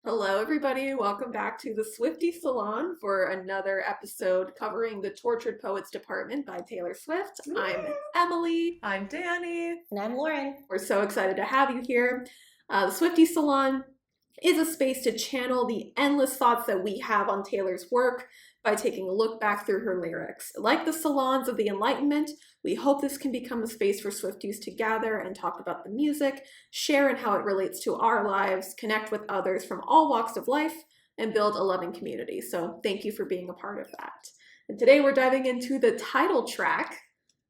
Hello, everybody. Welcome back to the Swiftie Salon for another episode covering the Tortured Poets Department by Taylor Swift. I'm Emily. I'm Dani. And I'm Lauren. We're so excited to have you here. The Swiftie Salon is a space to channel the endless thoughts that we have on Taylor's work by taking a look back through her lyrics. Like the salons of the Enlightenment, we hope this can become a space for Swifties to gather and talk about the music, share in how it relates to our lives, connect with others from all walks of life, and build a loving community. So thank you for being a part of that. And today we're diving into the title track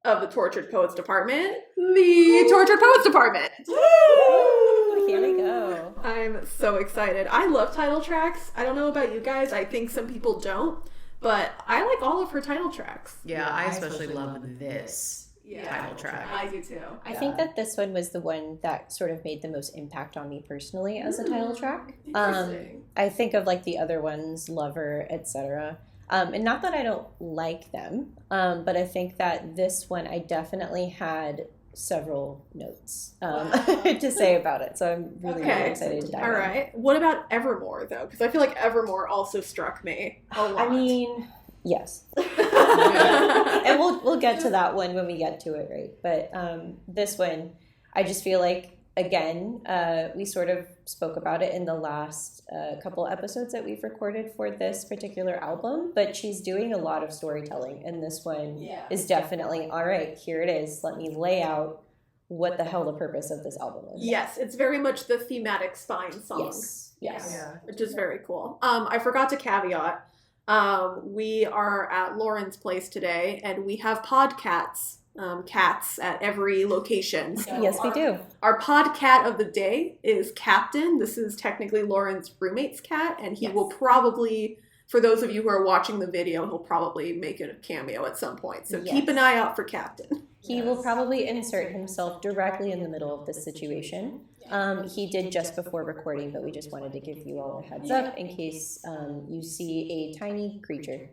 of the Tortured Poets Department, the Tortured Poets Department. Woo! Here we go. I'm so excited. I love title tracks. I don't know about you guys. I think some people don't. But I like all of her title tracks. Yeah, I especially love this title track. I do too. I think that this one was the one that sort of made the most impact on me personally as a title track. Interesting. I think of like the other ones, Lover, etc. And not that I don't like them, but I think that this one I definitely had several notes to say about it. So I'm really excited to dive in. All right. What about Evermore, though? Because I feel like Evermore also struck me a lot. I mean, yes. And we'll get to that one when we get to it, right? But this one, I just feel like, again, we sort of spoke about it in the last couple episodes that we've recorded for this particular album, but she's doing a lot of storytelling, and this one is definitely, all right, here it is. Let me lay out what the hell the purpose of this album is. Yes, it's very much the thematic spine song. Yes. Yeah. Which is very cool. I forgot to caveat. We are at Lauren's place today, and we have podcats. Cats at every location. So Yes, we do. Our podcat of the day is Captain. This is technically Lauren's roommate's cat, and he will probably, for those of you who are watching the video, he'll probably make a cameo at some point. So keep an eye out for Captain. He will probably insert himself directly in the middle of this situation. He did just before recording, but we just wanted to give you all a heads up in case you see a tiny creature.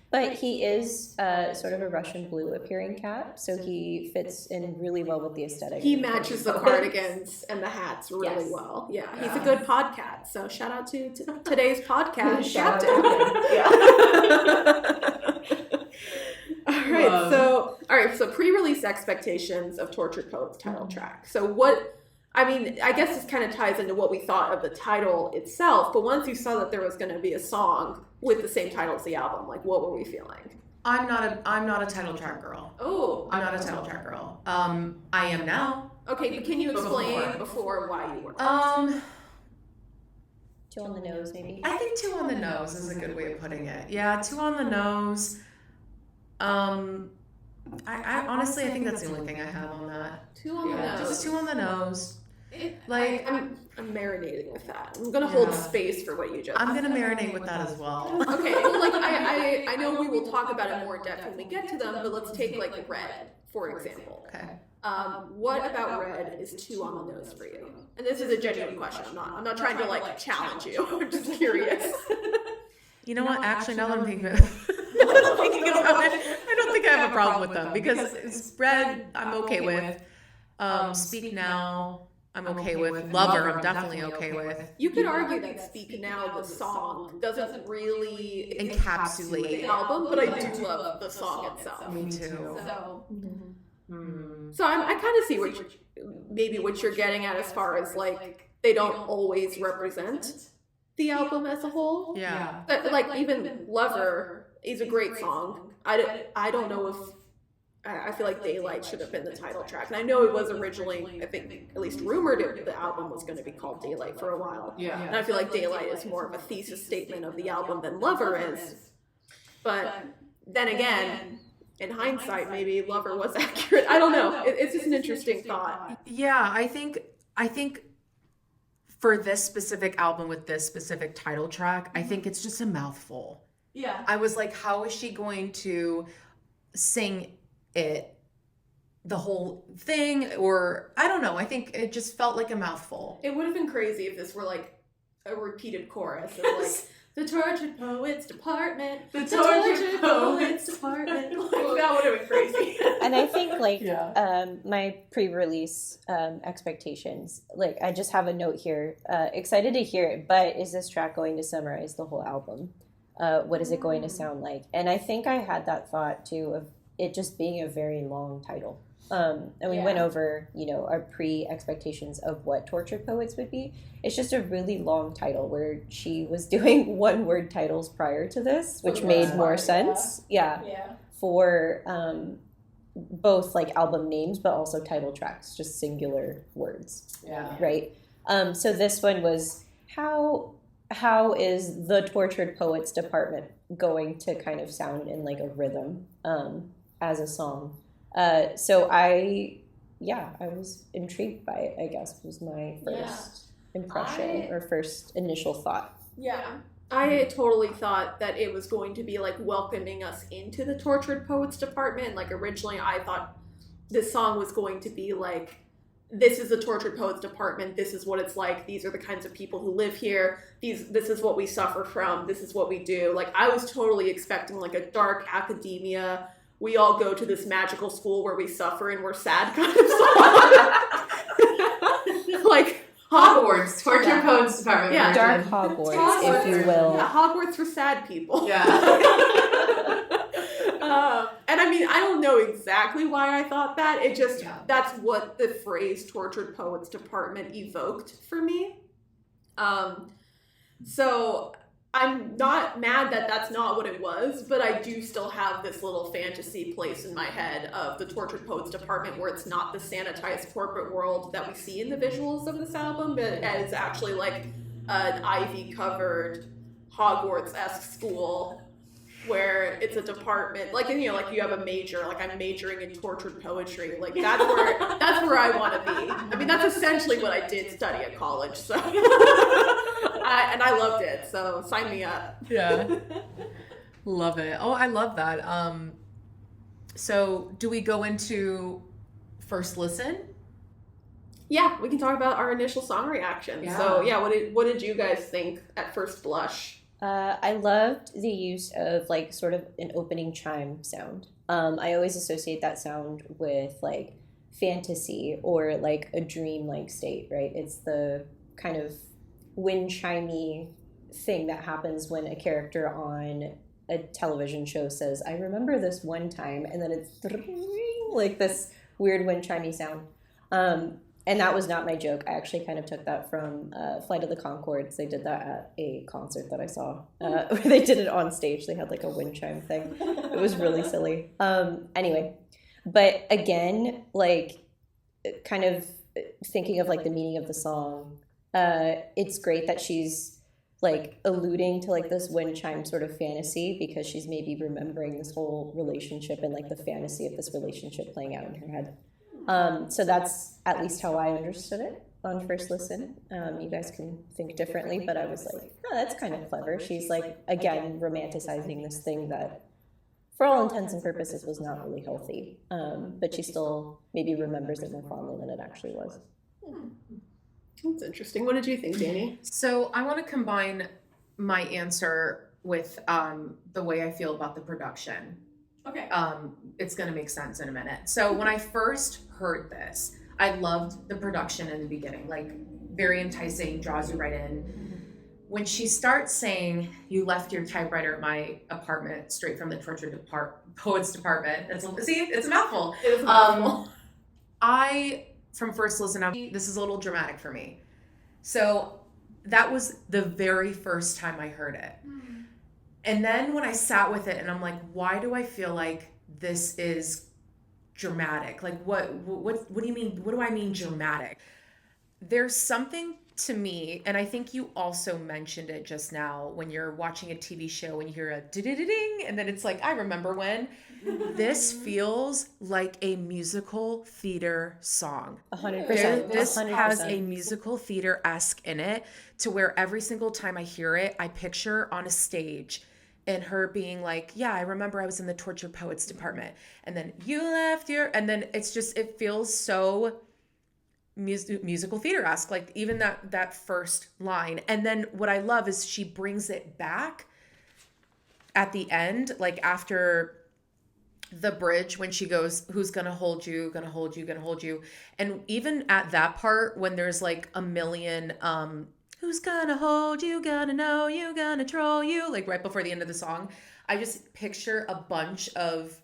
But he is sort of a Russian blue appearing cat, so he fits in really well with the aesthetic. He matches the cardigans and the hats really well. Yeah, he's a good podcat. So shout out to today's podcast, Captain. All right, so pre-release expectations of Tortured Poets title track. So I guess this kind of ties into what we thought of the title itself, but once you saw that there was going to be a song with the same title as the album, like what were we feeling? I'm not a title track girl. Oh. I'm not a title track girl. I am now. Okay, can you explain before why you were? Two on the nose, maybe? I think two on the nose is a good way of putting it. Yeah, two on the nose. I honestly, I think that's the only thing I have on that. Two on the nose. Just two on the nose. I'm marinating with that. I'm gonna hold space for what you just. I'm gonna marinate with that as well. Okay, well, I know we will talk about it more in depth when we get to them, but let's take like Red for example. Okay. What about Red is two on the nose for you? And this is a genuine question. I'm not trying to like challenge you. I'm just curious. You know what? Actually, now that I'm thinking about it, I don't think I have a problem with them because Red, I'm okay with. Speak Now, I'm okay with. Lover, I'm definitely okay with. You could argue that Speak Now, the song, doesn't really encapsulate the album, but I do love the song itself. Me too. So I kind of see what you're getting at as far as like they don't always represent the album as a whole. Yeah. But like even Lover is a great song. I don't know if I feel like Daylight should have been the title track. And I know it was originally, I think, at least rumored the album was going to be called Daylight for a while. Yeah. And I feel like Daylight is more of a thesis statement of the album than Lover is. But then again, in hindsight, maybe Lover was accurate. I don't know. It's just an interesting thought. Yeah, I think for this specific album with this specific title track, I think it's just a mouthful. Yeah. I was like, how is she going to sing it, the whole thing? Or I don't know. I think it just felt like a mouthful. It would have been crazy if this were like a repeated chorus of like The Tortured Poets Department. The Tortured Poets Department. That would have been crazy. And I think my pre-release expectations, I just have a note here. Excited to hear it, but is this track going to summarize the whole album? What is it going to sound like? And I think I had that thought too of it just being a very long title. And we went over, our pre-expectations of what Tortured Poets would be. It's just a really long title where she was doing one-word titles prior to this, which made more sense. Yeah. For both album names, but also title tracks, just singular words. Yeah. Right. So this one was how is the Tortured Poets Department going to kind of sound in a rhythm as a song? So I was intrigued by it, I guess, was my first impression or first initial thought. Yeah. I totally thought that it was going to be welcoming us into the Tortured Poets Department. Originally I thought this song was going to be this is the Tortured Poets Department, this is what it's like, these are the kinds of people who live here, this is what we suffer from, this is what we do. I was totally expecting a dark academia, we all go to this magical school where we suffer and we're sad kind of song. Hogwarts, Tortured Poets Department. Yeah, dark Hogwarts, if you will. Yeah, Hogwarts for sad people. Yeah. And I mean, I don't know exactly why I thought that. It just, that's what the phrase Tortured Poets Department evoked for me. So I'm not mad that that's not what it was, but I do still have this little fantasy place in my head of the Tortured Poets Department where it's not the sanitized corporate world that we see in the visuals of this album, but it's actually an ivy-covered Hogwarts-esque school where it's a department, you have a major, I'm majoring in tortured poetry, that's where I want to be. I mean, that's essentially what I did study at college, so. And I loved it, so sign me up. Yeah. Love it. Oh, I love that. So do we go into first listen? Yeah, we can talk about our initial song reaction. Yeah. So yeah, what did you guys think at first blush? I loved the use of sort of an opening chime sound. I always associate that sound with fantasy or a dream state, right? It's the kind of wind chimey thing that happens when a character on a television show says, I remember this one time, and then it's this weird wind chimey sound. And that was not my joke. I actually kind of took that from Flight of the Conchords. They did that at a concert that I saw. Where they did it on stage. They had a wind chime thing. It was really silly. Anyway, but again, kind of thinking of the meaning of the song, it's great that she's alluding to this wind chime sort of fantasy because she's maybe remembering this whole relationship and the fantasy of this relationship playing out in her head. So that's at least how I understood it on first listen. You guys can think differently, but I was oh, that's kind of clever. She's again, romanticizing this thing that for all intents and purposes was not really healthy. But she still maybe remembers it more fondly than it actually was. That's interesting. What did you think, Dani? So I want to combine my answer with the way I feel about the production. Okay. It's going to make sense in a minute. So when I first heard this, I loved the production in the beginning, very enticing, draws you right in. When she starts saying, you left your typewriter at my apartment straight from the Tortured Poets Department. It's a mouthful. It is a mouthful. From first listen, this is a little dramatic for me. So that was the very first time I heard it. And then when I sat with it and I'm why do I feel like this is dramatic? What do you mean? What do I mean dramatic? There's something to me, and I think you also mentioned it just now when you're watching a TV show and you hear a ding, and then it's I remember when. This feels like a musical theater song. 100%. This has a musical theater-esque in it to where every single time I hear it, I picture on a stage and her being yeah, I remember I was in the Tortured Poets Department. And then you left your, and then it's just, it feels so musical theater-esque, like even that first line. And then what I love is she brings it back at the end, like after the bridge, when she goes, who's gonna hold you, gonna hold you, gonna hold you. And even at that part, when there's like a million who's gonna hold you, gonna know you, gonna troll you, like right before the end of the song, I just picture a bunch of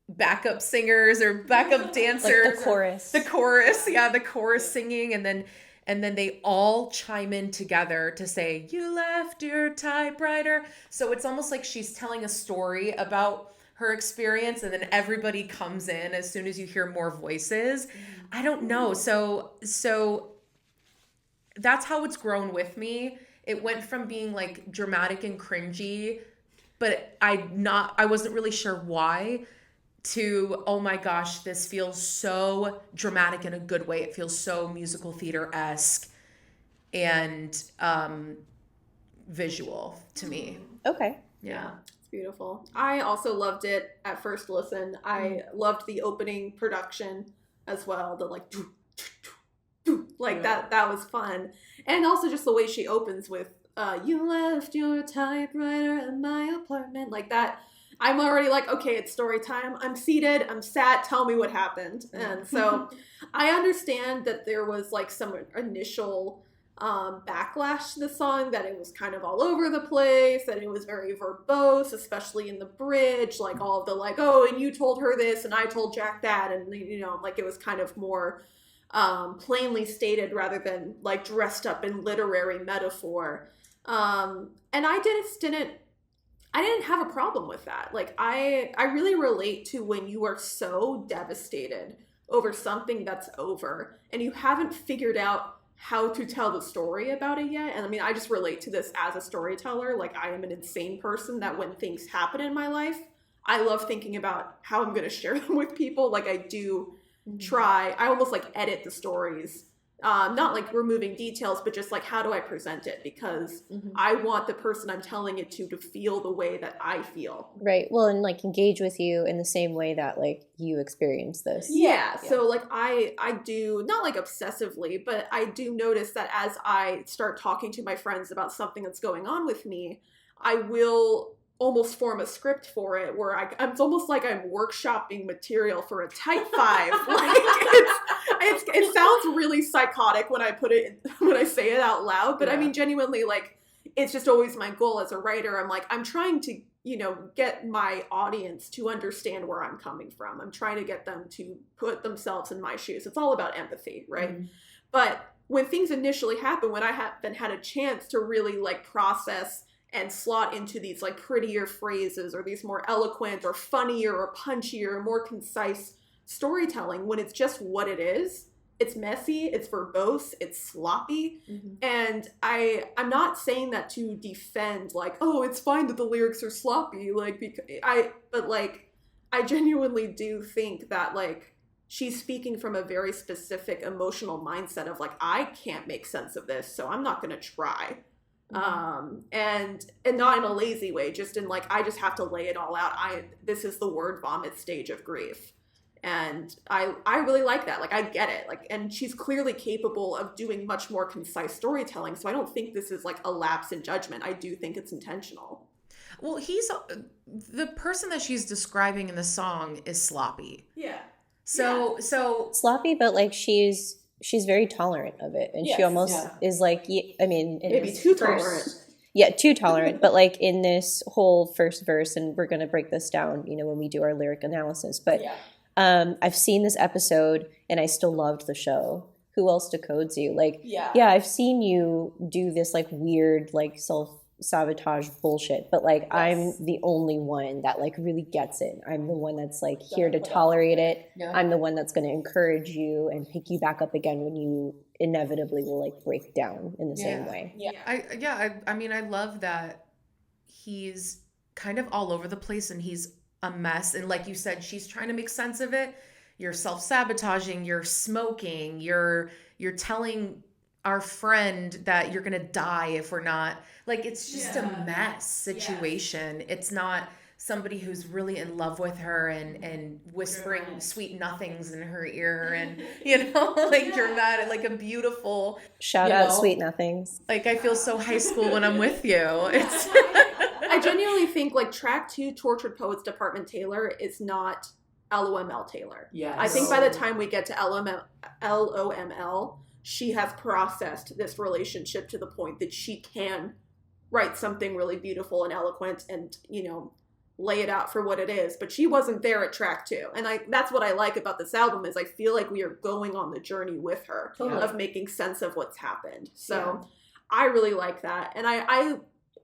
backup singers or backup dancers, like the chorus, the chorus singing, and then they all chime in together to say, you left your typewriter. So it's almost like she's telling a story about her experience, and then everybody comes in as soon as you hear more voices. I don't know. So that's how it's grown with me. It went from being like dramatic and cringy, but I wasn't really sure why, to, oh my gosh, this feels so dramatic in a good way. It feels so musical theater-esque and visual to me. Okay. Yeah. It's beautiful. I also loved it at first listen. I loved the opening production as well. The like, like that was fun. And also just the way she opens with, you left your typewriter in my apartment, like that. I'm already like, okay, it's story time. I'm seated. I'm sat. Tell me what happened. And so I understand that there was like some initial backlash to the song, that it was kind of all over the place, that it was very verbose, especially in the bridge, like all of the like, oh, and you told her this and I told Jack that. And, you know, like it was kind of more plainly stated rather than like dressed up in literary metaphor. And I didn't have a problem with that. Like, I really relate to when you are so devastated over something that's over and you haven't figured out how to tell the story about it yet. And I mean, I just relate to this as a storyteller. Like, I am an insane person that when things happen in my life, I love thinking about how I'm going to share them with people. Like, I do try, I almost like edit the stories. Not like removing details, but just like, how do I present it? Because I want the person I'm telling it to feel the way that I feel. Right. Well, and like engage with you in the same way that like you experience this. Yeah. So like I do, not like obsessively, but I do notice that as I start talking to my friends about something that's going on with me, I will almost form a script for it where it's almost like I'm workshopping material for a Type 5. Like it sounds really psychotic when I say it out loud, but I mean, genuinely, like, it's just always my goal as a writer. I'm like, I'm trying to, you know, get my audience to understand where I'm coming from. I'm trying to get them to put themselves in my shoes. It's all about empathy, right? But when things initially happen, when I haven't had a chance to really like process and slot into these like prettier phrases or these more eloquent or funnier or punchier or more concise storytelling, when it's just what it is, it's messy, it's verbose, it's sloppy. And I'm not saying that to defend like, oh, it's fine that the lyrics are sloppy, like, but like, I genuinely do think that like she's speaking from a very specific emotional mindset of like, I can't make sense of this, so I'm not gonna try. And not in a lazy way, just in like, I just have to lay it all out. This is the word vomit stage of grief. And I really like that. Like, I get it. Like, and she's clearly capable of doing much more concise storytelling. So I don't think this is like a lapse in judgment. I do think it's intentional. Well, the person that she's describing in the song is sloppy. Yeah. So sloppy, but like she's very tolerant of it, and she almost is like, I mean, maybe too tolerant. Yeah, too tolerant. But like in this whole first verse, and we're gonna break this down, you know, when we do our lyric analysis. But I've seen this episode, and I still loved the show. Who else decodes you? Like, I've seen you do this like weird, like self-sabotage bullshit, but like I'm the only one that like really gets it. I'm the one that's like here to tolerate it. I'm the one that's going to encourage you and pick you back up again when you inevitably will like break down in the same way. I mean, I love that he's kind of all over the place and he's a mess, and like you said, she's trying to make sense of it. You're self-sabotaging, you're smoking, you're telling our friend that you're gonna die if we're not, like, it's just a mess situation. It's not somebody who's really in love with her and whispering sweet nothings in her ear and, like dramatic, like a beautiful. Shout out Sweet Nothings. Like I feel so high school when I'm with you. It's. I genuinely think like track 2, Tortured Poets Department Taylor is not LOML Taylor. Yes. I think by the time we get to LOML, she has processed this relationship to the point that she can write something really beautiful and eloquent and, lay it out for what it is. But she wasn't there at track 2. And that's what I like about this album is I feel like we are going on the journey with her of making sense of what's happened. So I really like that. And I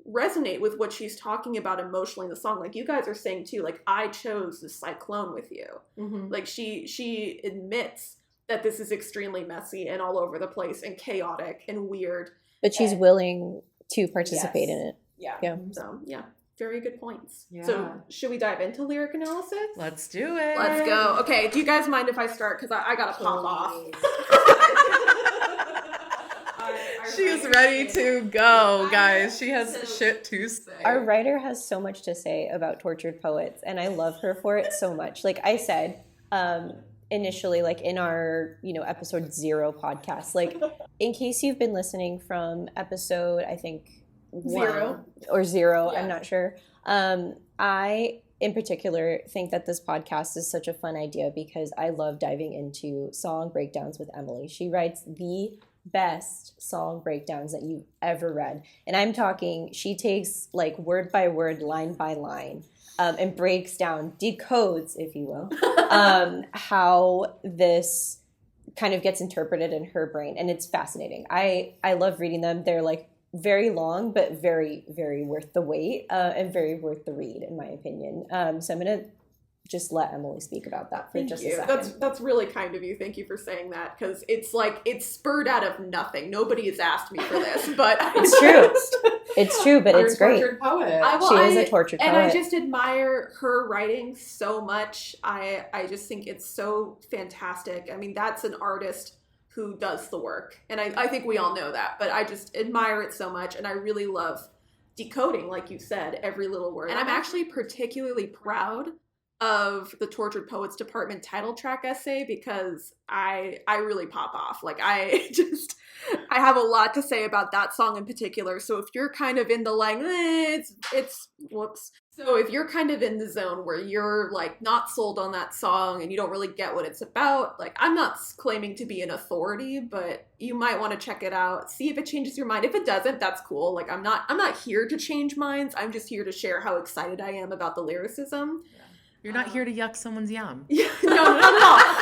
resonate with what she's talking about emotionally in the song. Like you guys are saying too, like I chose the cyclone with you. Mm-hmm. Like she admits that this is extremely messy and all over the place and chaotic and weird. But she's willing to participate in it. Yeah. So very good points. Yeah. So should we dive into lyric analysis? Let's do it. Let's go. Okay, do you guys mind if I start? Because I gotta pop off. She's ready to go, guys. She has shit to say. Our writer has so much to say about tortured poets, and I love her for it so much. Like I said, initially, like in our, episode 0 podcast, like in case you've been listening from episode, I think 0 or 0, I'm not sure. I, in particular, think that this podcast is such a fun idea because I love diving into song breakdowns with Emily. She writes the best song breakdowns that you've ever read. And I'm talking, she takes like word by word, line by line, and breaks down, decodes, if you will, how this kind of gets interpreted in her brain. And it's fascinating. I love reading them. They're like very long, but very, very worth the wait, and very worth the read, in my opinion. So I'm going to just let Emily speak about that for just a second. That's really kind of you. Thank you for saying that, because it's like it's spurred out of nothing. Nobody has asked me for this, but it's true. It's true, but it's great. Poet. She is a tortured poet. And I just admire her writing so much. I just think it's so fantastic. I mean, that's an artist who does the work. And I think we all know that, but I just admire it so much. And I really love decoding, like you said, every little word. And I'm actually particularly proud of the Tortured Poets Department title track essay because I really pop off. Like I have a lot to say about that song in particular. So if you're kind of in the like, it's whoops. So if you're kind of in the zone where you're like not sold on that song and you don't really get what it's about, like I'm not claiming to be an authority, but you might want to check it out. See if it changes your mind. If it doesn't, that's cool. Like I'm not here to change minds. I'm just here to share how excited I am about the lyricism. Yeah. You're not here to yuck someone's yum. Yeah, no.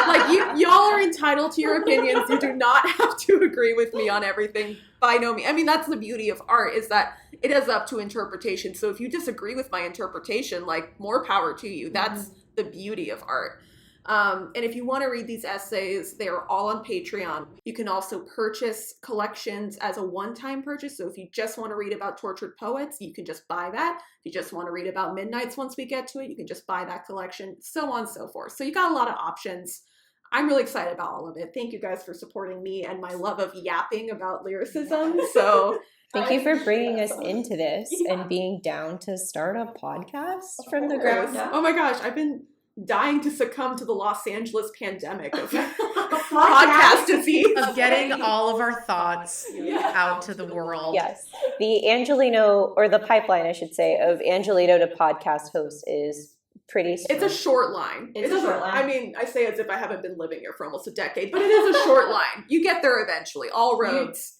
Like y'all are entitled to your opinions. You do not have to agree with me on everything. By no means. I mean, that's the beauty of art is that it is up to interpretation. So if you disagree with my interpretation, like more power to you. That's the beauty of art. And if you want to read these essays, they are all on Patreon. You can also purchase collections as a one-time purchase. So if you just want to read about tortured poets, you can just buy that. If you just want to read about Midnights once we get to it, you can just buy that collection, so on and so forth. So you got a lot of options. I'm really excited about all of it. Thank you guys for supporting me and my love of yapping about lyricism. So thank you for bringing us into this and being down to start a podcast from the ground up. Oh my gosh, I've been dying to succumb to the Los Angeles pandemic of podcast disease. Of getting all of our thoughts out to the world. Yes. The Angelino, or the pipeline, I should say, of Angelino to podcast host is pretty smart. It's a short line. It's a short line. I mean, I say as if I haven't been living here for almost a decade, but it is a short line. You get there eventually. All roads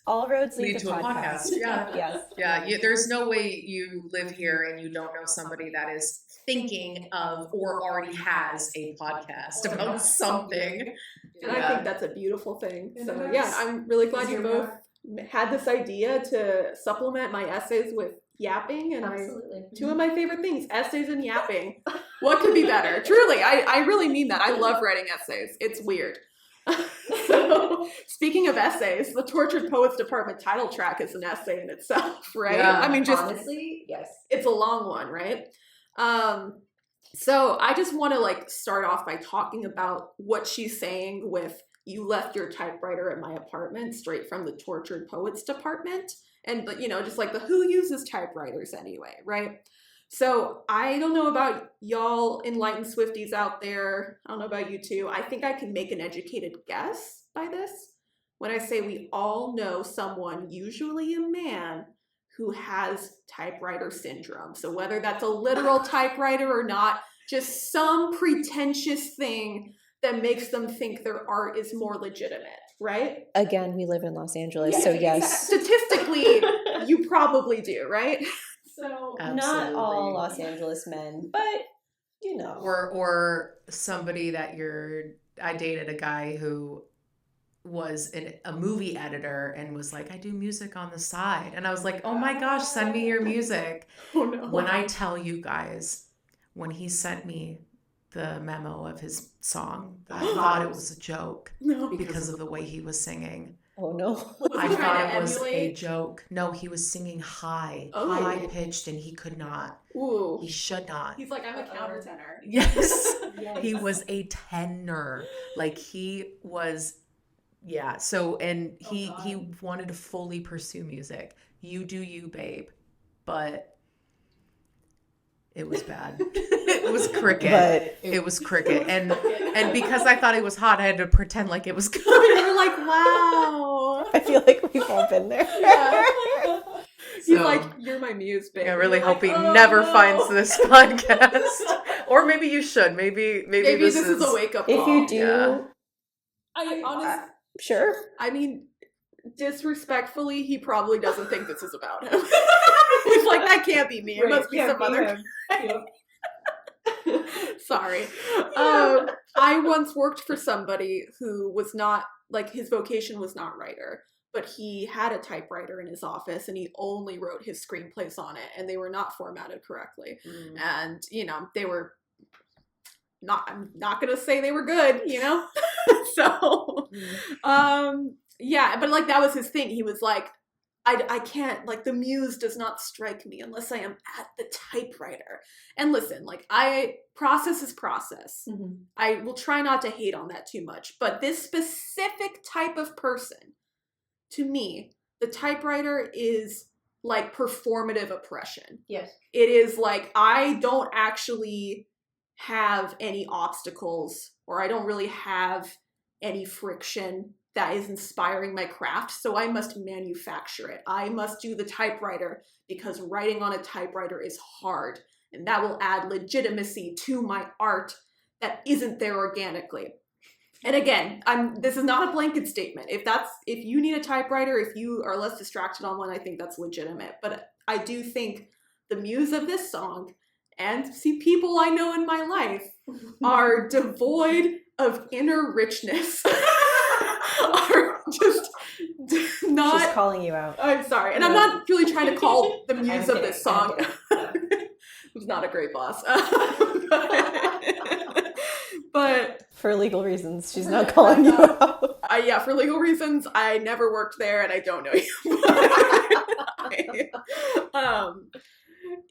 lead to a podcast. Yeah. Yes. Yeah. There's no way you live here and you don't know somebody that is thinking of or already has a podcast about something. And I think that's a beautiful thing. So yeah, I'm really glad you both had this idea to supplement my essays with yapping, and two of my favorite things, essays and yapping. What could be better? Truly, I really mean that. I love writing essays. It's weird. So, speaking of essays, the Tortured Poets Department title track is an essay in itself, right? Yeah, I mean, just honestly, yes. It's a long one, right? So I just want to start off by talking about what she's saying with "You left your typewriter at my apartment," straight from the Tortured Poets Department. And, just like the who uses typewriters anyway, right? So I don't know about y'all enlightened Swifties out there. I don't know about you two. I think I can make an educated guess by this when I say we all know someone, usually a man, who has typewriter syndrome. So whether that's a literal typewriter or not, just some pretentious thing that makes them think their art is more legitimate, right? Again, we live in Los Angeles, so yes. Statistically, you probably do, right? So not all Los Angeles men, but you know. Or somebody that I dated a guy who was a movie editor and was like, I do music on the side. And I was like, oh my gosh, send me your music. Oh no. When I tell you guys, when he sent me the memo of his song, I thought it was a joke because of the way he was singing. Oh no. I thought it was a joke. No, he was singing high pitched, and he could not. Ooh. He should not. He's like, I'm a countertenor. Yes. He was a tenor. Like he was, yeah. So, and he wanted to fully pursue music. You do you, babe. But it was bad. It was cricket. But it was cricket. And because I thought it was hot, I had to pretend like it was good. You're like, wow. I feel like we've all been there. Yeah. He's like, you're my muse, babe. I really hope he never finds this podcast. Or maybe you should. Maybe this is a wake-up call. If you do... Yeah. I honestly... Sure. I mean, disrespectfully, he probably doesn't think this is about him. He's like, that can't be me. It must be some other... Sorry. I once worked for somebody who was not, like, his vocation was not writer, but he had a typewriter in his office and he only wrote his screenplays on it, and they were not formatted correctly. And, they were I'm not going to say they were good, So, yeah, but like that was his thing. He was like, I can't, like, the muse does not strike me unless I am at the typewriter. And listen, like, process is process. Mm-hmm. I will try not to hate on that too much. But this specific type of person, to me, the typewriter is like performative oppression. Yes. It is like, I don't actually have any obstacles, or I don't really have any friction that is inspiring my craft, so I must manufacture it. I must do the typewriter because writing on a typewriter is hard, and that will add legitimacy to my art that isn't there organically. And again, this is not a blanket statement. If you need a typewriter, if you are less distracted on one, I think that's legitimate. But I do think the muse of this song and people I know in my life are devoid of inner richness. Are just not... She's calling you out. I'm sorry. And I'm not really trying to call the muse of this song. Who's not a great boss. But for legal reasons, she's not calling you out. Yeah, for legal reasons, I never worked there and I don't know you.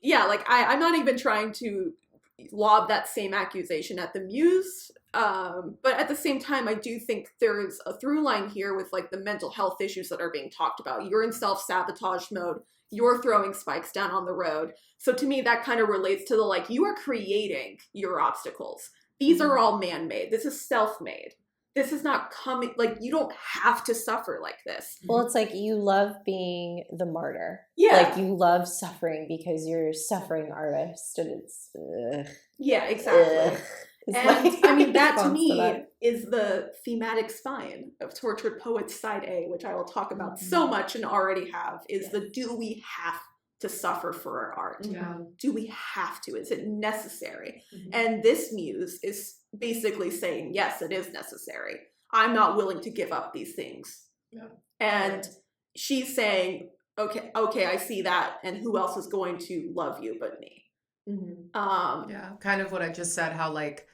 Yeah, like I'm not even trying to lob that same accusation at the muse. But at the same time, I do think there's a through line here with like the mental health issues that are being talked about. You're in self-sabotage mode. You're throwing spikes down on the road. So to me, that kind of relates to the, like, you are creating your obstacles. These are all man-made. This is self-made. This is not coming, like, you don't have to suffer like this. Well, it's like you love being the martyr. Yeah. Like you love suffering because you're a suffering artist, and it's... Yeah, exactly. And I mean, that to me is the thematic spine of Tortured Poets Side A, which I will talk about so much and already have, is the do we have to suffer for our art? Yeah. Do we have to? Is it necessary? Mm-hmm. And this muse is basically saying, yes, it is necessary. I'm not willing to give up these things. Yeah. And she's saying, okay, I see that, and who else is going to love you but me? Mm-hmm. Yeah, kind of what I just said, how like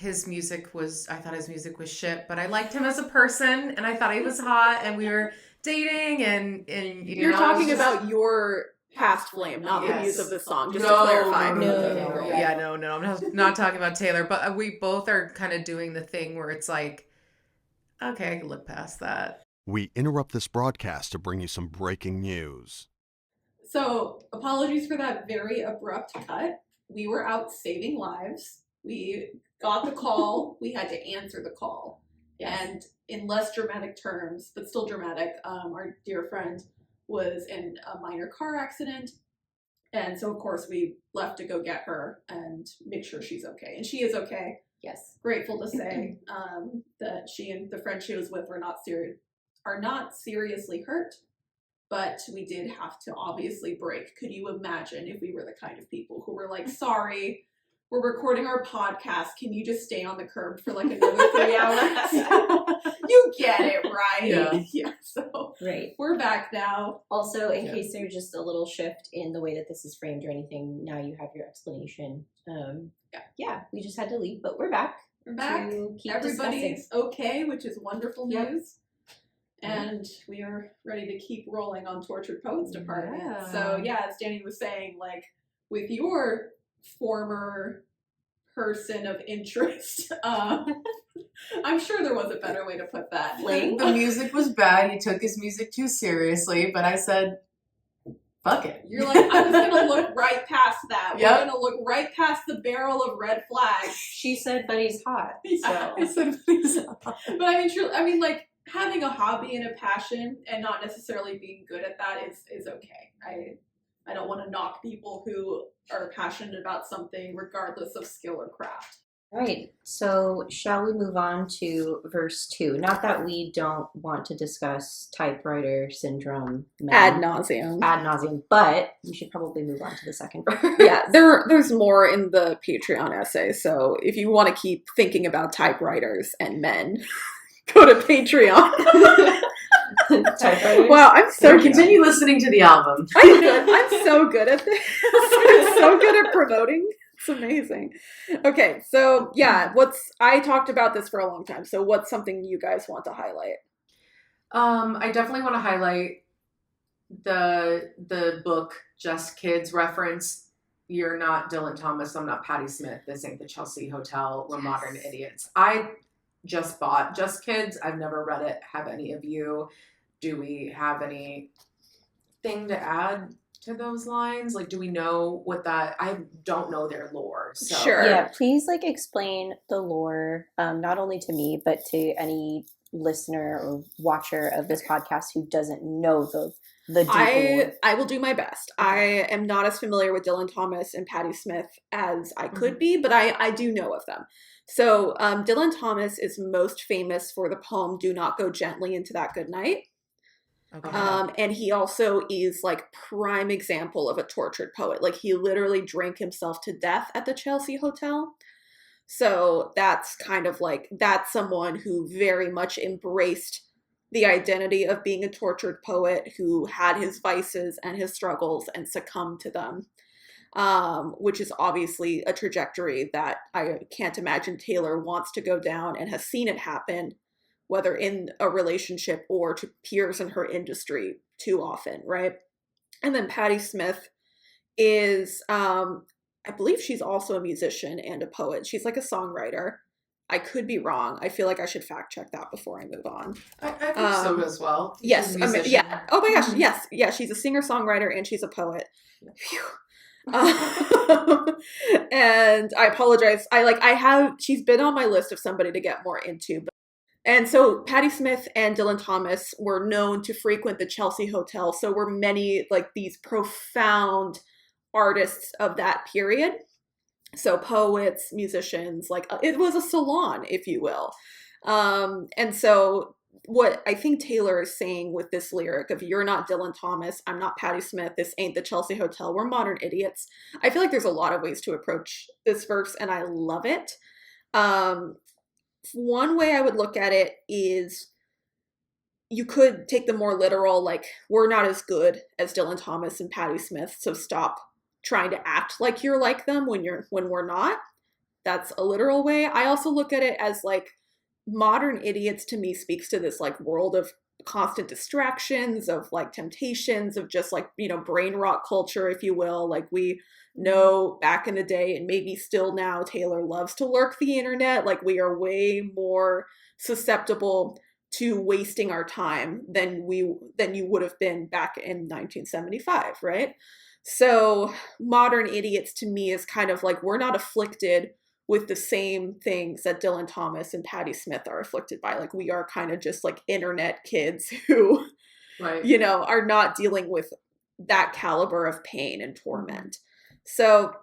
I thought his music was shit, but I liked him as a person, and I thought he was hot, and we were dating, and you're talking about your past flame, not the muse of this song, just to clarify. No. Yeah, no, I'm not talking about Taylor, but we both are kind of doing the thing where it's like, okay, I can look past that. We interrupt this broadcast to bring you some breaking news. So apologies for that very abrupt cut. We were out saving lives. We got the call. We had to answer the call. Yes. And in less dramatic terms, but still dramatic, our dear friend was in a minor car accident. And so, of course, we left to go get her and make sure she's okay. And she is okay. Yes. Grateful to say that she and the friend she was with are not seriously hurt. But we did have to obviously break. Could you imagine if we were the kind of people who were like, sorry, we're recording our podcast. Can you just stay on the curb for like another 3 hours? You get it, right? Yeah. So right. We're back now. Also, in case there's just a little shift in the way that this is framed or anything, now you have your explanation. Yeah, we just had to leave, but we're back. We're back. Everybody's okay, which is wonderful news. And we are ready to keep rolling on Tortured Poets Department. Yeah. So yeah, as Dani was saying, like with your former person of interest, I'm sure there was a better way to put that. Like, the music was bad. He took his music too seriously, but I said, fuck it. You're like, I'm just going to look right past that. Yep. We're going to look right past the barrel of red flags. She said, but he's hot. Yeah, so. I said, but he's hot. But I mean, truly, I mean, like, having a hobby and a passion and not necessarily being good at that is okay. I don't want to knock people who are passionate about something regardless of skill or craft. All right, so shall we move on to verse 2? Not that we don't want to discuss typewriter syndrome ad nauseum, but we should probably move on to the second verse. Yeah, there's more in the Patreon essay, so if you want to keep thinking about typewriters and men, go to Patreon. Wow, I'm so good. Continue listening to the album. I'm so good at this. I'm so good at promoting. It's amazing. Okay, so yeah, I talked about this for a long time. So what's something you guys want to highlight? I definitely want to highlight the book Just Kids reference. You're not Dylan Thomas. I'm not Patti Smith. This ain't the Chelsea Hotel. We're modern idiots. I just bought Just Kids. I've never read it. Have any of you? Do we have anything to add to those lines? Like, do we know what that? I don't know their lore. So. Sure. Yeah, please explain the lore, not only to me, but to any listener or watcher of this podcast who doesn't know the deep lore. I will do my best. I am not as familiar with Dylan Thomas and Patti Smith as I could be, but I do know of them. So Dylan Thomas is most famous for the poem "Do Not Go Gently Into That Good Night." Okay. And he also is prime example of a tortured poet. Like, he literally drank himself to death at the Chelsea Hotel. So that's kind of that's someone who very much embraced the identity of being a tortured poet, who had his vices and his struggles and succumbed to them. Which is obviously a trajectory that I can't imagine Taylor wants to go down, and has seen it happen, whether in a relationship or to peers in her industry too often, right? And then Patti Smith is, I believe she's also a musician and a poet. She's a songwriter. I could be wrong. I feel like I should fact check that before I move on. I think so as well. Yes. Yeah. Oh my gosh. Yes. Yeah. She's a singer-songwriter and she's a poet. Phew. And I apologize. She's been on my list of somebody to get more into. And so Patti Smith and Dylan Thomas were known to frequent the Chelsea Hotel. So were many these profound artists of that period. So poets, musicians, it was a salon, if you will. And so what I think Taylor is saying with this lyric of "You're not Dylan Thomas, I'm not Patti Smith, this ain't the Chelsea Hotel, we're modern idiots." I feel like there's a lot of ways to approach this verse, and I love it. One way I would look at it is you could take the more literal, we're not as good as Dylan Thomas and Patti Smith, so stop trying to act like you're like them when we're not. That's a literal way. I also look at it as modern idiots to me speaks to this world of constant distractions, of temptations, of just brain rot culture, if you will. We know back in the day, and maybe still now, Taylor loves to lurk the internet. We are way more susceptible to wasting our time than you would have been back in 1975, right? So modern idiots to me is kind of like, we're not afflicted with the same things that Dylan Thomas and Patti Smith are afflicted by. Like, we are kind of just like internet kids who, Right. you know, are not dealing with that caliber of pain and torment. So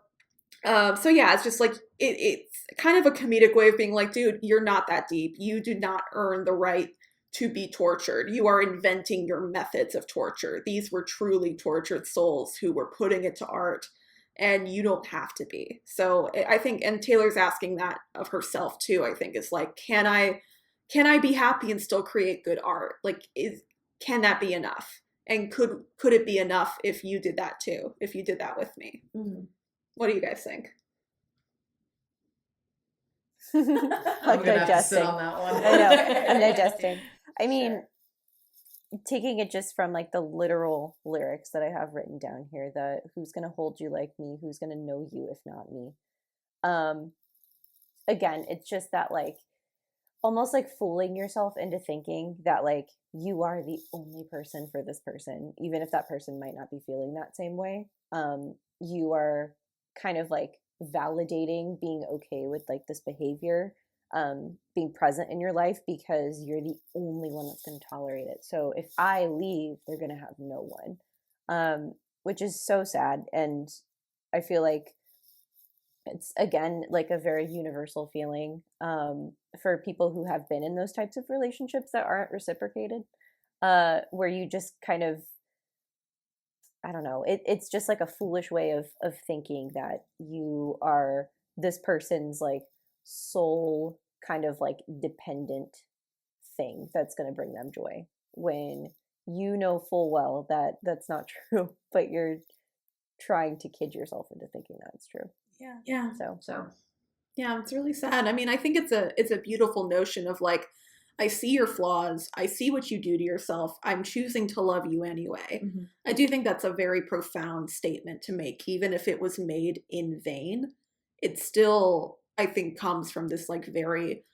yeah, it's just like, it's kind of a comedic way of being like, dude, you're not that deep. You do not earn the right to be tortured. You are inventing your methods of torture. These were truly tortured souls who were putting it to art, and you don't have to be. So I think, and Taylor's asking that of herself too, I think, is like, can I be happy and still create good art? Like, can that be enough? And could it be enough if you did that too? If you did that with me? Mm-hmm. What do you guys think? I'm gonna have to sit on that one. I know, I'm digesting. I mean, taking it just from like the literal lyrics that I have written down here, the who's gonna hold you like me, who's gonna know you if not me. Again, it's just that like almost like fooling yourself into thinking that like you are the only person for this person, even if that person might not be feeling that same way. You are kind of like validating being okay with like this behavior, being present in your life because you're the only one that's going to tolerate it. So if I leave, they're going to have no one, which is so sad. And I feel like it's, again, like a very universal feeling for people who have been in those types of relationships that aren't reciprocated, where you just kind of, I don't know, it's just like a foolish way of thinking that you are this person's like sole kind of like dependent thing that's going to bring them joy, when you know full well that that's not true, but you're trying to kid yourself into thinking that it's true. Yeah. So Yeah, it's really sad. I mean, I think it's a beautiful notion of like, I see your flaws. I see what you do to yourself. I'm choosing to love you anyway. Mm-hmm. I do think that's a very profound statement to make, even if it was made in vain. It still, I think, comes from this like very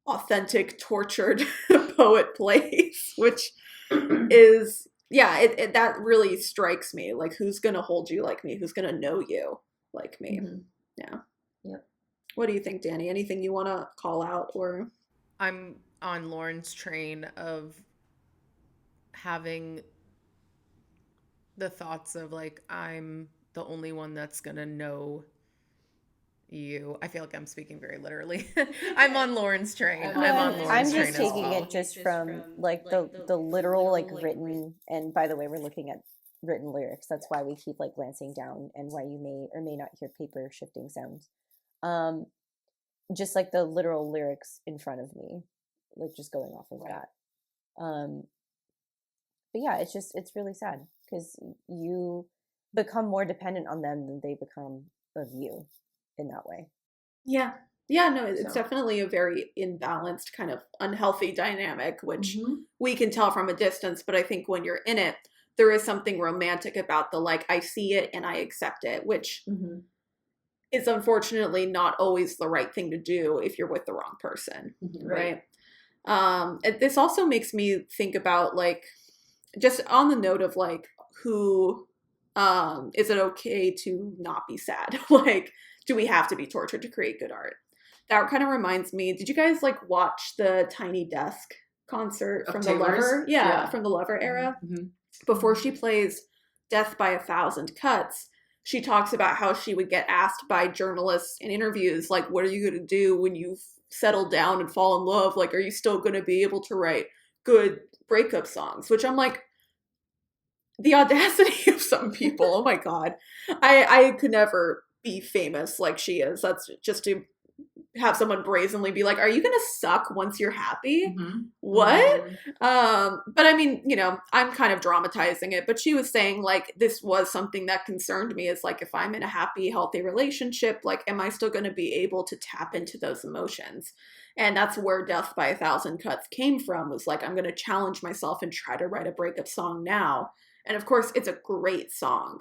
authentic, tortured poet place, which is, yeah, it that really strikes me. Like, who's gonna hold you like me? Who's gonna know you like me? Mm-hmm. Yeah. Yep. What do you think, Dani? Anything you want to call out? Or I'm on Lauren's train of having the thoughts of like, I'm the only one that's gonna know you. I feel like I'm speaking very literally. I'm on Lauren's train. I'm on Lauren's I'm train just as taking well. it just from like the literal like written, and by the way, we're looking at written lyrics. That's why we keep like glancing down and why you may or may not hear paper shifting sounds. Just like the literal lyrics in front of me, like just going off of that. But yeah, it's really sad because you become more dependent on them than they become of you in that way. yeah, no, it's definitely a very imbalanced, kind of unhealthy dynamic, which we can tell from a distance. But I think when you're in it, there is something romantic about the like, I see it and I accept it, which is unfortunately not always the right thing to do if you're with the wrong person, right? This also makes me think about like, just on the note of like, who is it okay to not be sad? Like, do we have to be tortured to create good art? That kind of reminds me, did you guys like watch the Tiny Desk concert from the Lover? Yeah, from the Lover era. Before she plays Death by 1,000 Cuts, she talks about how she would get asked by journalists in interviews, like, what are you going to do when you settle down and fall in love? Like, are you still going to be able to write good breakup songs? Which I'm like, the audacity of some people. Oh my God. I could never be famous like she is. That's just to have someone brazenly be like, are you going to suck once you're happy? What? But I mean, you know, I'm kind of dramatizing it, but she was saying like, this was something that concerned me, is like, if I'm in a happy, healthy relationship, like, am I still going to be able to tap into those emotions? And that's where Death by 1,000 Cuts came from, was like, I'm going to challenge myself and try to write a breakup song now. And of course, it's a great song.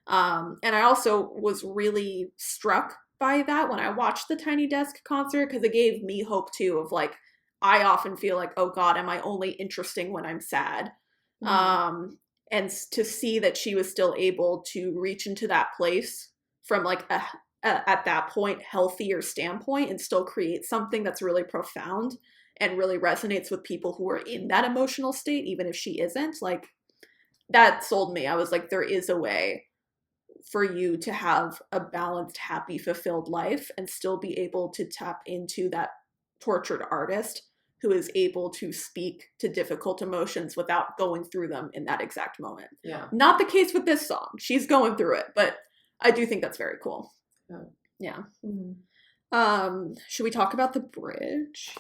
And I also was really struck by that when I watched the Tiny Desk concert, because it gave me hope too of like, I often feel like, oh God, am I only interesting when I'm sad? And to see that she was still able to reach into that place from like a at that point healthier standpoint and still create something that's really profound and really resonates with people who are in that emotional state, even if she isn't, like, that sold me. I was like, there is a way for you to have a balanced, happy, fulfilled life and still be able to tap into that tortured artist who is able to speak to difficult emotions without going through them in that exact moment. Yeah. Not the case with this song. She's going through it, but I do think that's very cool. Yeah. Should we talk about the bridge?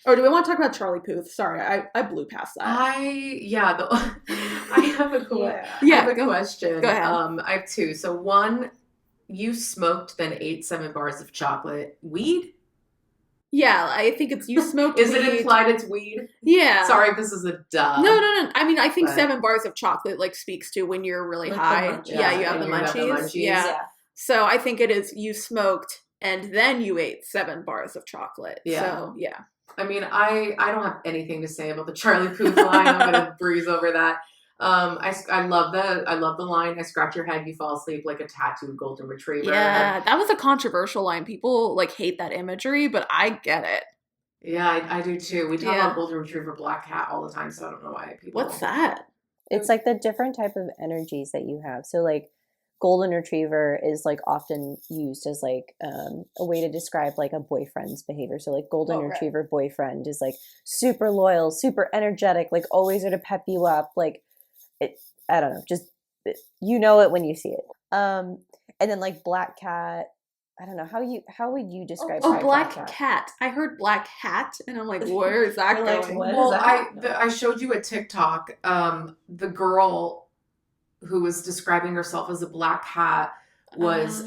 Or do we want to talk about Charlie Puth? Sorry, I blew past that. I have a question. Go ahead. I have two. So one, you smoked, then ate 7 bars of chocolate. Weed? Yeah, I think it's you smoked Is weed. it implied it's weed? Yeah. Sorry, this is a duh. No. I mean, I think 7 bars of chocolate like speaks to when you're really like high. the Yeah, you have the munchies. Yeah. So I think it is you smoked and then you ate 7 bars of chocolate. Yeah. So yeah. I mean, I don't have anything to say about the Charlie Puth line. I'm gonna breeze over that. I love the line. I scratch your head, you fall asleep like a tattooed golden retriever. Yeah, that was a controversial line. People like hate that imagery, but I get it. Yeah, I do too. We talk about golden retriever, black cat all the time, so I don't know why people. What's that? It's like the different type of energies that you have. So like golden retriever is like often used as like a way to describe like a boyfriend's behavior. So like golden retriever boyfriend is like super loyal, super energetic, like always there to pep you up. Like I don't know, just you know it when you see it. And then like black cat, I don't know how would you describe black cat. I heard black hat and I'm like, where is that going? Well, I showed you a TikTok. The girl who was describing herself as a black cat was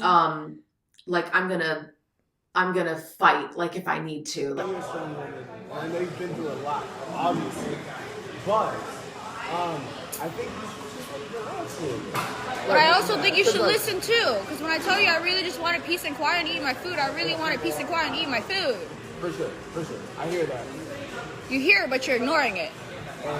like, I'm gonna fight, like, if I need to. Like, You're a strong woman. I know you've been through a lot, obviously, but I think you should just like relax a little bit. But I also think you should listen too, because when I tell you I really just wanted peace and quiet and eat my food, I really wanted peace and quiet and eat my food. For sure. I hear that. You hear it, but you're ignoring it.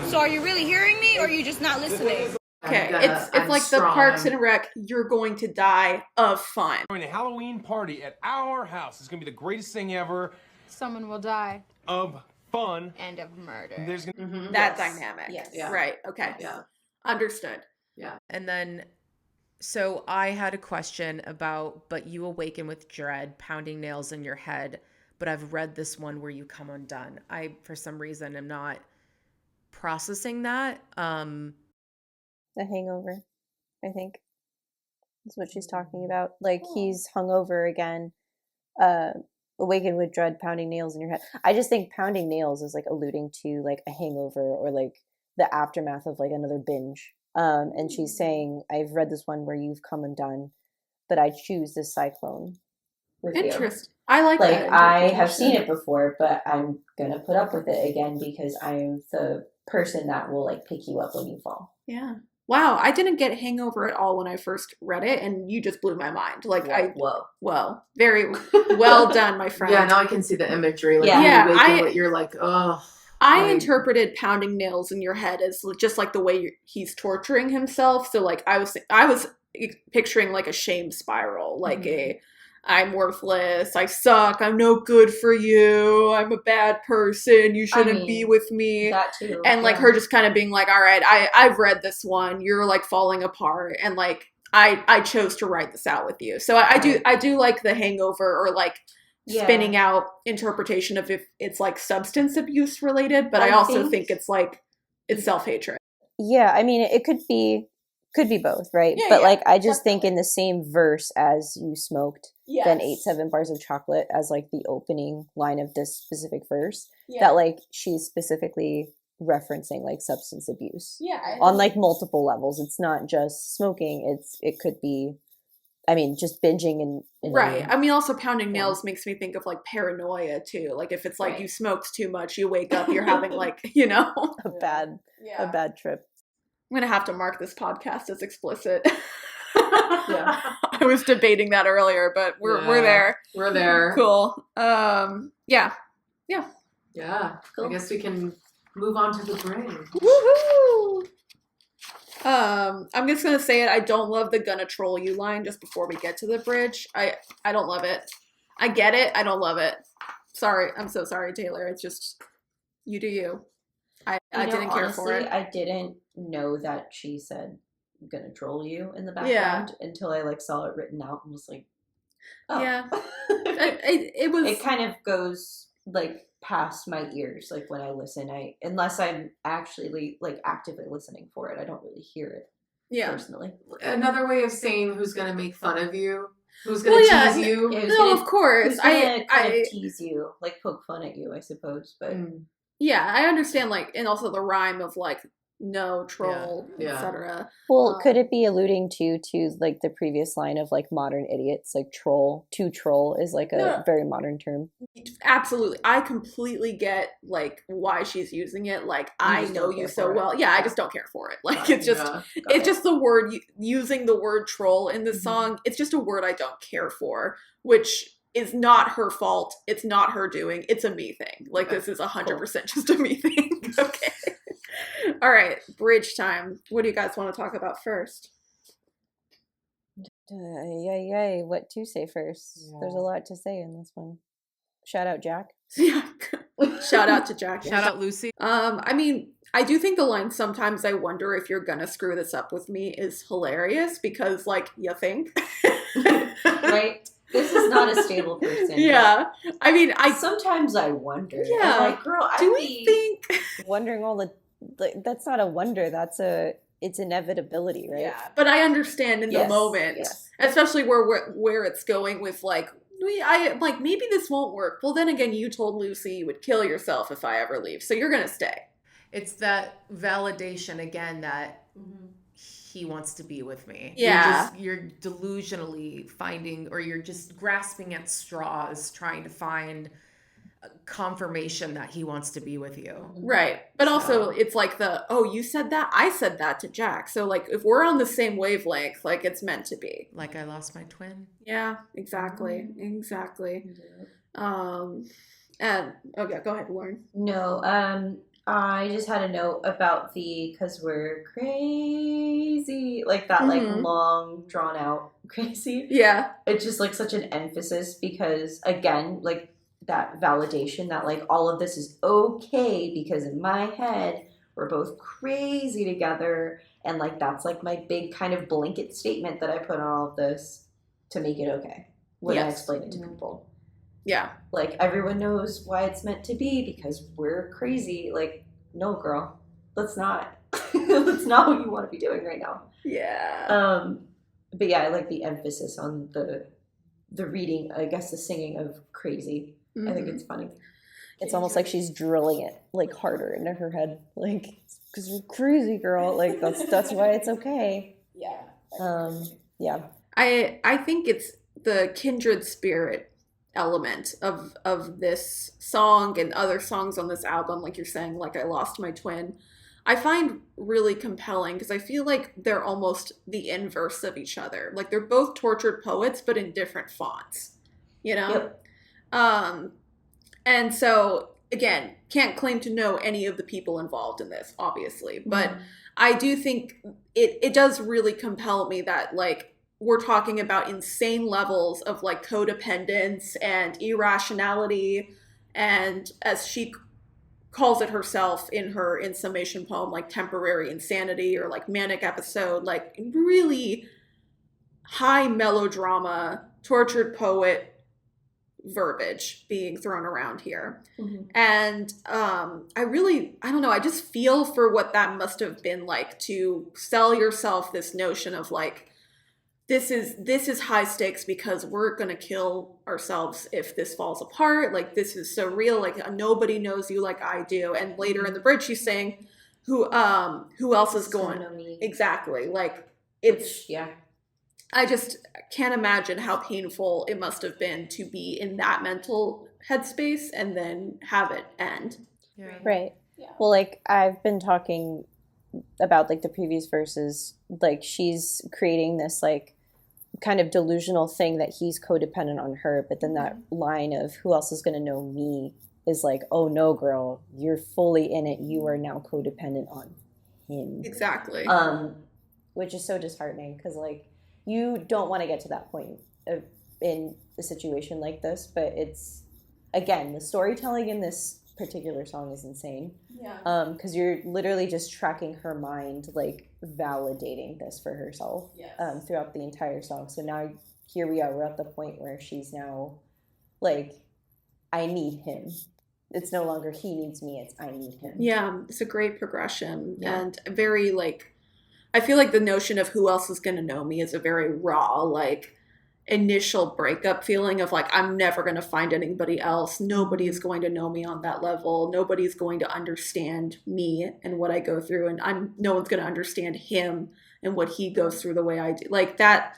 So are you really hearing me, or are you just not listening? Okay, it's like the Parks and Rec, you're going to die of fun. We're having a Halloween party at our house. It's going to be the greatest thing ever. Someone will die. Of fun. And of murder. There's gonna That dynamic. Yes. Yeah. Right, okay. Yeah. Understood. Yeah. And then, so I had a question about, but you awaken with dread, pounding nails in your head. But I've read this one where you come undone. I, for some reason, am not processing that. The Hangover, I think, is what she's talking about. Like he's hungover again, awakened with dread, pounding nails in your head. I just think pounding nails is like alluding to like a hangover or like the aftermath of like another binge. And she's saying, I've read this one where you've come undone, but I choose this cyclone. Interesting. I like Like that. I have seen it before, but I'm gonna put up with it again because I am the person that will like pick you up when you fall. Yeah. Wow, I didn't get Hangover at all when I first read it, and you just blew my mind. Like very well done, my friend. Yeah, now I can see the imagery. Like, you're like, oh. I interpreted pounding nails in your head as just like the way he's torturing himself. So like I was picturing like a shame spiral, like I'm worthless, I suck, I'm no good for you, I'm a bad person, you shouldn't be with me. That too. And like her just kind of being like, all right, I've read this one, you're like falling apart, and like I chose to write this out with you. So I do like the Hangover or like spinning out interpretation of if it's like substance abuse related, but I also think it's like it's self-hatred. Yeah, I mean it could be both, right? But like I just think in the same verse as you smoked, then ate 7 bars of chocolate as like the opening line of this specific verse, that like she's specifically referencing like substance abuse. Yeah. On like multiple levels. It's not just smoking, it could be, I mean, just binging and right. I mean, also pounding nails makes me think of like paranoia too. Like if it's like you smoked too much, you wake up, you're having like, you know, a bad trip. I'm gonna have to mark this podcast as explicit. I was debating that earlier, but we're there. We're there. Cool. Yeah. Yeah. Cool. I guess we can move on to the bridge. Woohoo! I'm just gonna say it. I don't love the "gonna troll you" line just before we get to the bridge. I don't love it. I get it. I don't love it. Sorry. I'm so sorry, Taylor. It's just you do you. I didn't care for it. I didn't know that she said "I'm gonna troll you" in the background until I like saw it written out and was like, oh. Yeah. it was. It kind of goes like past my ears. Like when I listen, unless I'm actually like actively listening for it, I don't really hear it. Yeah. Personally. Another way of saying who's going to make fun of you, who's going to tease you. Yeah, No, of course. I kind of tease you, like poke fun at you, I suppose. But yeah, I understand. Like, and also the rhyme of like no troll, etc. Well, could it be alluding to like the previous line of like modern idiots, like troll? To troll is like a very modern term. Absolutely, I completely get like why she's using it. Like, I know you so well. Yeah, I just don't care for it. Like, it's just just the word using the word troll in the song. It's just a word I don't care for, which is not her fault. It's not her doing. It's a me thing. Like, this is 100% just a me thing. Okay. All right, bridge time. What do you guys want to talk about first? What to say first? Yeah. There's a lot to say in this one. Shout out Jack. Yeah. Shout out to Jack. Shout out Lucy. I mean, I do think the line "sometimes I wonder if you're gonna screw this up with me" is hilarious because, like, you think. Right? This is not a stable person. Yeah. I mean, sometimes I wonder. Yeah. I'm like, girl, do we think wondering all the that's not a wonder, it's inevitability, right? Yeah, but I understand in the moment, especially where it's going with like maybe this won't work. Well, then again, you told Lucy you would kill yourself if I ever leave, so you're gonna stay. It's that validation again that he wants to be with me. Yeah, you're delusionally finding, or you're just grasping at straws, trying to find confirmation that he wants to be with you. Right. But also it's like you said that, I said that to Jack. So like if we're on the same wavelength, like it's meant to be. Like I lost my twin. Yeah, exactly. Exactly. And okay, go ahead, Lauren. No, I just had a note about because we're crazy. Like that like long drawn out crazy. Yeah. It's just like such an emphasis because again, like that validation that like all of this is okay because in my head we're both crazy together, and like that's like my big kind of blanket statement that I put on all of this to make it okay when I explain it to people. Yeah, like everyone knows why it's meant to be because we're crazy. Like, no, girl, that's not that's not what you want to be doing right now. Yeah. But yeah, I like the emphasis on the reading, I guess the singing of crazy. I think it's funny. It's almost like she's drilling it like harder into her head, like because you're crazy, girl. Like that's why it's okay. Yeah. Yeah. I think it's the kindred spirit element of this song and other songs on this album, like you're saying, like I Lost My Twin, I find really compelling because I feel like they're almost the inverse of each other. Like they're both tortured poets, but in different fonts. You know? Yep. And so again, can't claim to know any of the people involved in this, obviously, but I do think it does really compel me that like we're talking about insane levels of like codependence and irrationality, and as she calls it herself in her in summation poem, like temporary insanity or like manic episode, like really high melodrama, tortured poet verbiage being thrown around here. And I don't know, I just feel for what that must have been like to sell yourself this notion of like this is high stakes because we're gonna kill ourselves if this falls apart, like this is so real, like nobody knows you like I do. And later in the bridge she's saying who else is going to know me. Exactly, like it's I just can't imagine how painful it must have been to be in that mental headspace and then have it end. Yeah. Right. Yeah. Well, like I've been talking about like the previous verses, like she's creating this like kind of delusional thing that he's codependent on her, but then that line of who else is going to know me is like, oh no, girl, you're fully in it. You are now codependent on him. Exactly. Which is so disheartening because like you don't want to get to that point in a situation like this, but it's, again, the storytelling in this particular song is insane. Yeah. Because you're literally just tracking her mind, like validating this for herself. Yes. Throughout the entire song. So now here we are. We're at the point where she's now like, I need him. It's no longer he needs me. It's I need him. Yeah, it's a great progression and very like. I feel like the notion of who else is going to know me is a very raw, like, initial breakup feeling of like, I'm never going to find anybody else. Nobody is going to know me on that level. Nobody's going to understand me and what I go through. And no one's going to understand him and what he goes through the way I do. Like that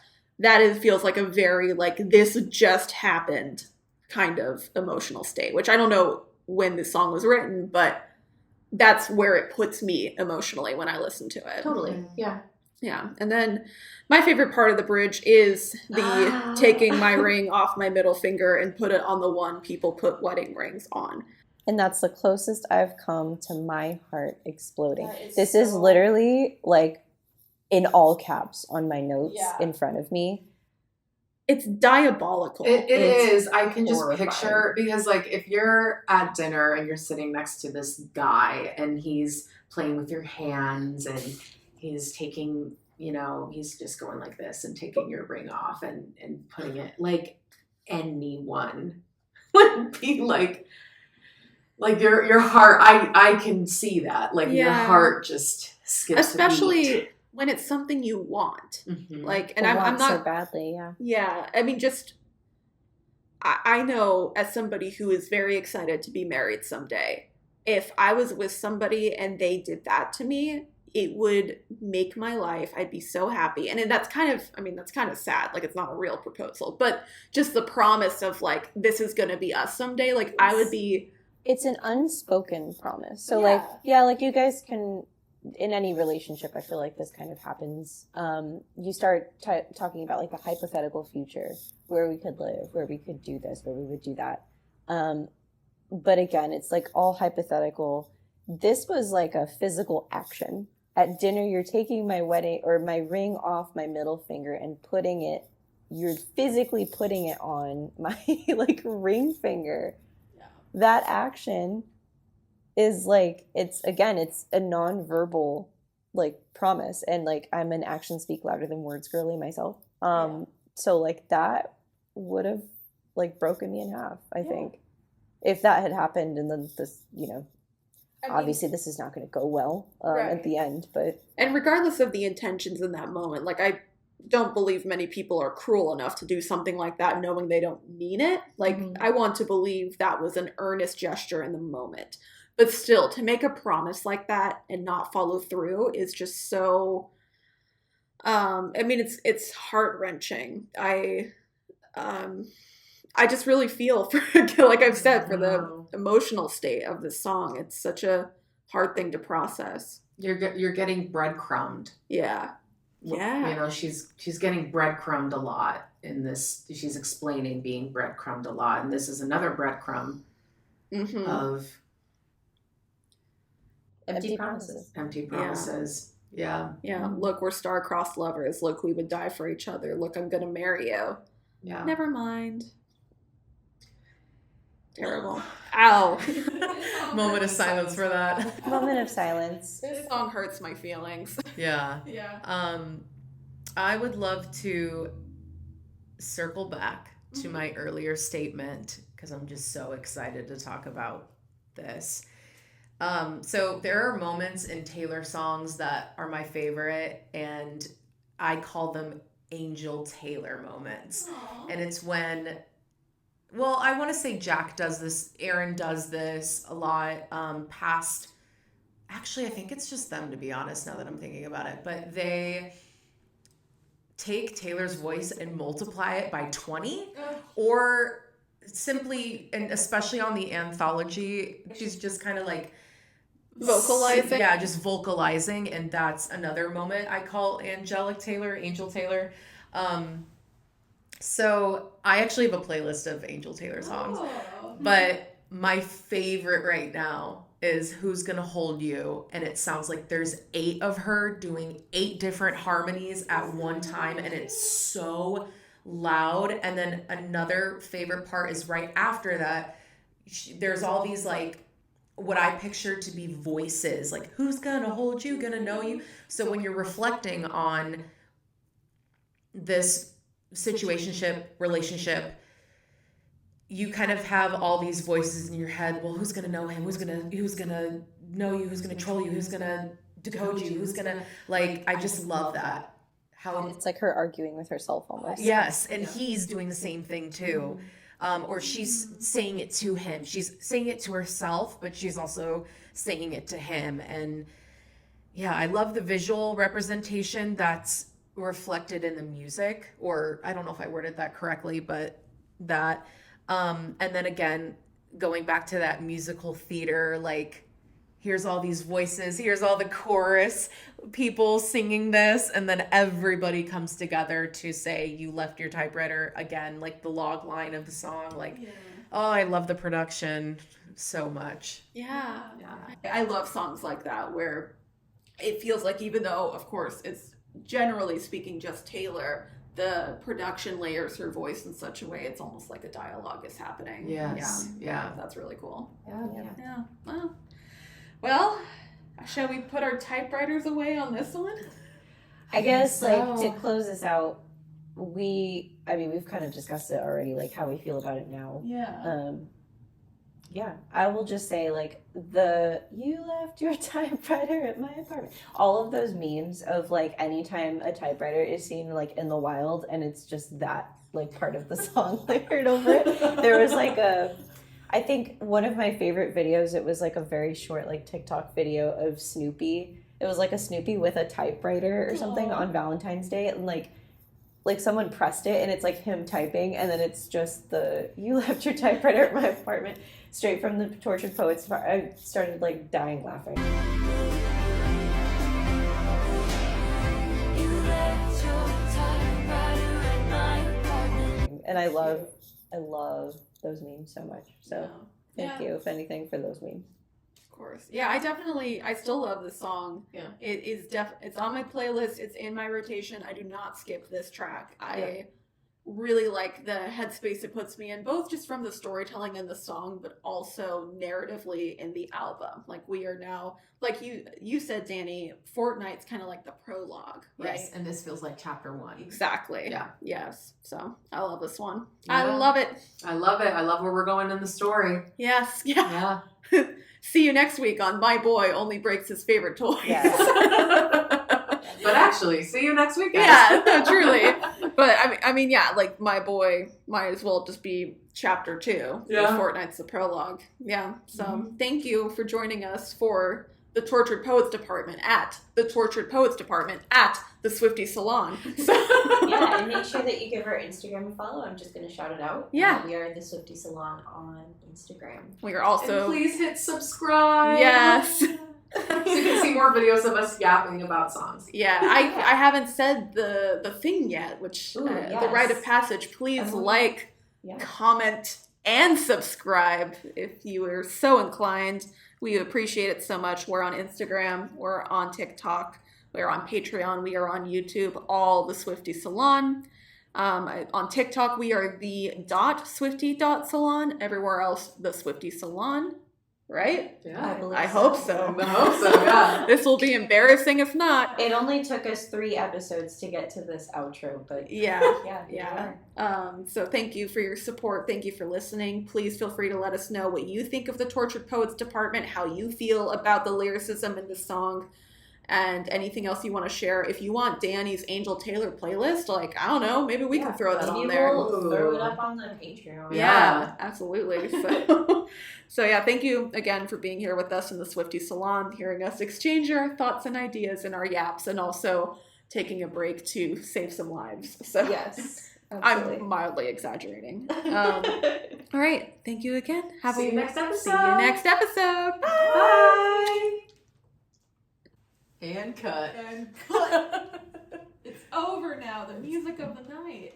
feels like a very like, this just happened kind of emotional state, which I don't know when this song was written, but that's where it puts me emotionally when I listen to it. Totally. Yeah. Yeah. And then my favorite part of the bridge is the taking my ring off my middle finger and put it on the one people put wedding rings on. And that's the closest I've come to my heart exploding. This so... is literally like in all caps on my notes in front of me. It's diabolical. It is. I can just horrifying. picture, because like if you're at dinner and you're sitting next to this guy and he's playing with your hands and he's taking, you know, he's just going like this and taking your ring off and putting it, like anyone would be like your heart, I can see that. Like your heart just skips especially a beat. When it's something you want. Mm-hmm. Like, and I I'm not so badly, Yeah, I mean, just I know as somebody who is very excited to be married someday, if I was with somebody and they did that to me, it would make my life. I'd be so happy. And that's kind of sad. Like, it's not a real proposal, but just the promise of like, this is going to be us someday. Like, I would be. It's an unspoken promise. So like you guys can, in any relationship, I feel like this kind of happens. You start talking about like the hypothetical future, where we could live, where we could do this, where we would do that. But again, it's like all hypothetical. This was like a physical action. At dinner, you're taking my ring off my middle finger and you're physically putting it on my like ring finger. Yeah. That action is like, it's a nonverbal like promise, and like I'm an action speak louder than words girly myself. So like that would have like broken me in half, I think, if that had happened. And then this, you know, obviously this is not going to go well at the end, but. And regardless of the intentions in that moment, like I don't believe many people are cruel enough to do something like that knowing they don't mean it. Like, I want to believe that was an earnest gesture in the moment. But still, to make a promise like that and not follow through is just so. I mean, it's heart-wrenching. I just really feel for, like I've said, for the emotional state of the song. It's such a hard thing to process. You're getting breadcrumbed. Yeah. Yeah. You know, she's getting breadcrumbed a lot in this. She's explaining being breadcrumbed a lot, and this is another breadcrumb of empty promises. Empty promises. Yeah. Yeah. Look, we're star-crossed lovers. Look, we would die for each other. Look, I'm gonna marry you. Yeah. Never mind. Terrible. Ow. Moment of silence for that. Moment of silence. This song hurts my feelings. Yeah. Yeah. I would love to circle back to my earlier statement because I'm just so excited to talk about this. So there are moments in Taylor songs that are my favorite, and I call them Angel Taylor moments. Aww. And it's when, well, I want to say Jack does this, Aaron does this a lot, actually, I think it's just them, to be honest, now that I'm thinking about it, but they take Taylor's voice and multiply it by 20, or simply, and especially on the anthology, she's just kind of like vocalizing. Yeah, just vocalizing, and that's another moment I call Angel Taylor. So I actually have a playlist of Angel Taylor songs, but my favorite right now is Who's Gonna Hold You, and it sounds like there's 8 of her doing 8 different harmonies at one time, and it's so loud. And then another favorite part is right after that, there's all these like what I picture to be voices, like who's gonna hold you, gonna know you. So when you're reflecting on this situationship, relationship, you kind of have all these voices in your head. Well, who's gonna know him? Who's gonna know you? Who's gonna troll you? Who's gonna decode you? Who's gonna, like, I just love that. How It's like her arguing with herself almost. yes, and he's doing the same thing too. Or she's saying it to him. She's saying it to herself, but she's also saying it to him. And yeah, I love the visual representation that's reflected in the music, or I don't know if I worded that correctly, but that. And then again, going back to that musical theater, like here's all these voices, here's all the chorus people singing this, and then everybody comes together to say you left your typewriter again, like the log line of the song. Like, oh, I love the production so much. Yeah. I love songs like that where it feels like, even though of course it's generally speaking just Taylor, the production layers her voice in such a way it's almost like a dialogue is happening. Yes. Yeah. That's really cool. Yeah. Well, shall we put our typewriters away on this one? I guess, like, so. to close this out, we've kind of discussed it already, like, how we feel about it now. Yeah, I will just say, like, you left your typewriter at my apartment. All of those memes of, like, anytime a typewriter is seen, like, in the wild, and it's just that, like, part of the song layered over it. There was, like, I think one of my favorite videos, it was, like, a very short, like, TikTok video of Snoopy. It was, like, a Snoopy with a typewriter or something on Valentine's Day, and, like someone pressed it, and it's, like, him typing, and then it's just you left your typewriter at my apartment, straight from the Tortured Poets. I started, like, dying laughing. And I love those memes so much. So thank you, if anything, for those memes. Of course. Yeah, I still love this song. Yeah. It is it's on my playlist, it's in my rotation. I do not skip this track. I really like the headspace it puts me in, both just from the storytelling in the song, but also narratively in the album. Like, we are now, like you said, Dani, Fortnite's kind of like the prologue, right? Yes, and this feels like chapter 1. Exactly. Yeah. Yes. So I love this one. Yeah. I love it. I love it. I love where we're going in the story. Yes. Yeah. Yeah. See you next week on My Boy Only Breaks His Favorite Toys. Yes. But actually, see you next week, guys. Yeah, no, truly. But I mean, yeah, like, My Boy might as well just be chapter 2. Yeah. Fortnite's the prologue. Yeah. So thank you for joining us for the Tortured Poets Department at the Tortured Poets Department at the Swiftie Salon. So Yeah, and make sure that you give our Instagram a follow. I'm just going to shout it out. Yeah. We are the Swiftie Salon on Instagram. we are also And please hit subscribe. yes. So you can see more videos of us yapping about songs. Yeah, I haven't said the thing yet, which Ooh, the yes. rite of passage. Please like, Yeah. comment, and subscribe if you are so inclined. We appreciate it so much. We're on Instagram, we're on TikTok, we're on Patreon, we are on YouTube, all the Swiftie Salon. On TikTok, we are the .swiftie.salon. Everywhere else, the Swiftie Salon. Right? Yeah. believe I hope so. I hope so, yeah. This will be embarrassing if not. It only took us 3 episodes to get to this outro, but Yeah. yeah, here we Yeah. are. So thank you for your support. Thank you for listening. Please feel free to let us know what you think of the Tortured Poets Department, how you feel about the lyricism in the song, and anything else you want to share. If you want Dani's Angel Taylor playlist, like, I don't know, maybe we can throw that on Maybe there. we'll throw it up on the Patreon. Yeah, absolutely. So yeah, thank you again for being here with us in the Swiftie Salon, hearing us exchange our thoughts and ideas and our yaps, and also taking a break to save some lives. So Yes. Absolutely. I'm mildly exaggerating. All right. Thank you again. See you next episode. See you next episode. Bye. And cut. It's over now. The music of the night.